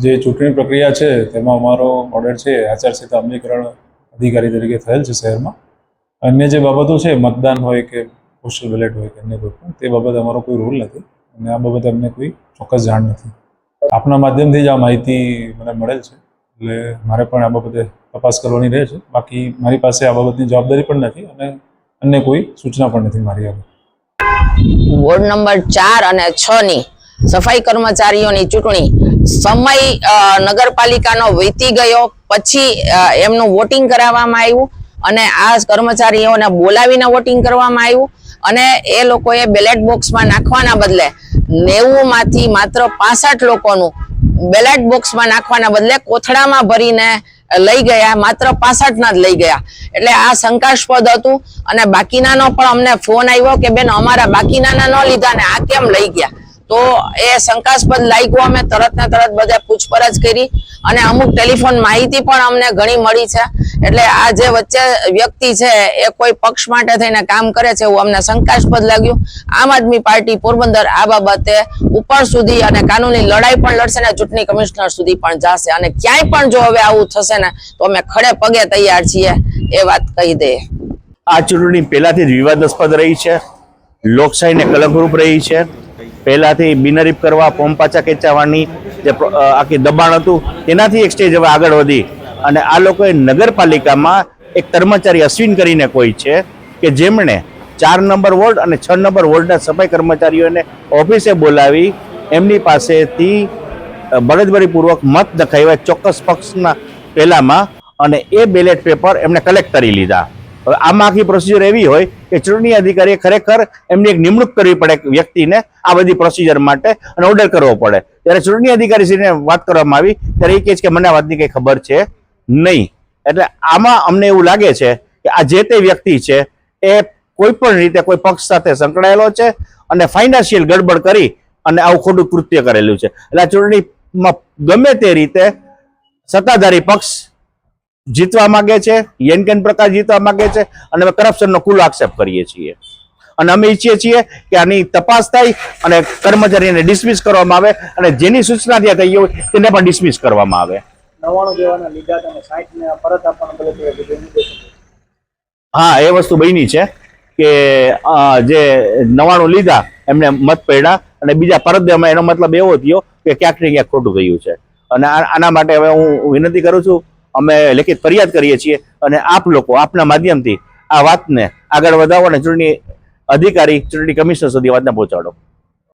જે ચૂંટણી પ્રક્રિયા છે તેમાં અમારો ઓર્ડર છે આચારસંહિતા અમલીકરણ અધિકારી તરીકે થયેલ છે શહેરમાં. અન્ય જે બાબતો છે મતદાન હોય કે પોસ્ટલ બેલેટ હોય કે અન્ય કોઈ પણ તે બાબતે અમારો કોઈ રૂલ નથી અને આ બાબતે અમને કોઈ ચોક્કસ જાણ નથી. આપના માધ્યમથી જ આ માહિતી મને મળેલ છે એટલે મારે પણ આ બાબતે તપાસ કરવાની રહે છે. બાકી મારી પાસે આ બાબતની જવાબદારી પણ નથી અને અન્ય કોઈ સૂચના પણ નથી મારી આગળ. વોર્ડ નંબર 4 અને 6 ની સફાઈ કર્મચારીઓની ચૂંટણી સમય નગરપાલિકાનો વીતી ગયો પછી એમનું વોટિંગ કરાવવામાં આવ્યું અને આ કર્મચારીઓને બોલાવીને વોટિંગ કરવામાં આવ્યું અને એ લોકોએ બેલેટ બોક્સમાં નાખવાના બદલે 90 માંથી માત્ર 65 લોકોનું બેલેટ બોક્સમાં નાખવાના બદલે કોથળામાં ભરીને લઈ ગયા, માત્ર 65 ના જ લઈ ગયા. એટલે આ શંકાસ્પદ હતું અને બાકીનાનો પણ અમને ફોન આવ્યો કે બેન અમારા બાકીનાના ન લીધા ને આ કેમ લઈ ગયા. તો એ શંકાસ્પદ લાગ્યું. અમે તરત ને તરત બધે પૂછપરછ કરી અને અમુક ટેલિફોન માહિતી પણ અમને ઘણી મળી છે. એટલે આ જે વચ્ચે વ્યક્તિ છે એ કોઈ પક્ષ માટે થઈને કામ કરે છે એવું અમને શંકાસ્પદ લાગ્યું. આમ આદમી પાર્ટી પોરબંદર આ બાબતે ઉપર સુધી અને કાનૂની લડાઈ પણ લડશે ને ચૂંટણી કમિશનર સુધી પણ જશે અને ક્યાંય પણ જો હવે આવું થશે ને તો અમે ખડે પગે તૈયાર છીએ એ વાત કહી દઈએ. આ ચૂંટણી પહેલાથી જ વિવાદાસ્પદ રહી છે, લોકશાહીને કલંકરૂપ રહી છે. પહેલાથી બિનહરીફ કરવા, ફોર્મ પાછા ખેંચાવાની જે આખી દબાણ હતું તેનાથી એક સ્ટેજ હવે આગળ વધી અને આ લોકોએ નગરપાલિકામાં એક કર્મચારી અશ્વિન કરીને કોઈ છે કે જેમણે 4 નંબર વોર્ડ અને 6 નંબર વોર્ડના સફાઈ કર્મચારીઓને ઓફિસે બોલાવી એમની પાસેથી બળજબરીપૂર્વક મત દખાવ્યા ચોક્કસ પક્ષના પહેલામાં અને એ બેલેટ પેપર એમણે કલેક્ટ કરી લીધા. હવે આમાં આખી પ્રોસિજર એવી હોય કે ચૂંટણી અધિકારીએ ખરેખર એમની એક નિમણૂક કરવી પડે વ્યક્તિને આ બધી પ્રોસિજર માટે અને ઓર્ડર કરવો પડે. ત્યારે ચૂંટણી અધિકારીશ્રીને વાત કરવામાં આવી ત્યારે એ કહે છે કે મને આ વાતની કંઈ ખબર છે નહીં. એટલે આમાં અમને એવું લાગે છે કે આ જે તે વ્યક્તિ છે એ કોઈ પણ રીતે કોઈ પક્ષ સાથે સંકળાયેલો છે અને ફાઇનાન્શિયલ ગડબડ કરી અને આવું ખોટું કૃત્ય કરેલું છે. એટલે આ ચૂંટણીમાં ગમે તે રીતે સત્તાધારી પક્ષ જીતવા માંગે છે, યેનકેન પ્રકાર જીતવા માંગે છે અને અમે કરપ્શનનો ખુલ્લો આક્ષેપ કરીએ છીએ અને અમે ઈચ્છીએ છીએ કે આની તપાસ થાય અને કર્મચારીને ડિસમિસ કરવામાં આવે અને જેની સૂચના ત્યાં થઈ હોય તેને પણ ડિસમિસ કરવામાં આવે. 99 દેવાના લીધા અને 60 ને પરત આપવાનું. હા, એ વસ્તુ બની છે કે જે 99 લીધા એમને મત પડ્યા અને બીજા પરત દેવામાં એનો મતલબ એવો થયો કે ક્યાંક ને ક્યાંક ખોટું થયું છે અને આના માટે હવે હું વિનંતી કરું છું, અમે લેખિત ફરિયાદ કરીએ છીએ અને આપ લોકો આપના માધ્યમથી આ વાતને આગળ વધાવો અને ચૂંટણી અધિકારી, ચૂંટણી કમિશનર સુધી વાતને પહોંચાડો.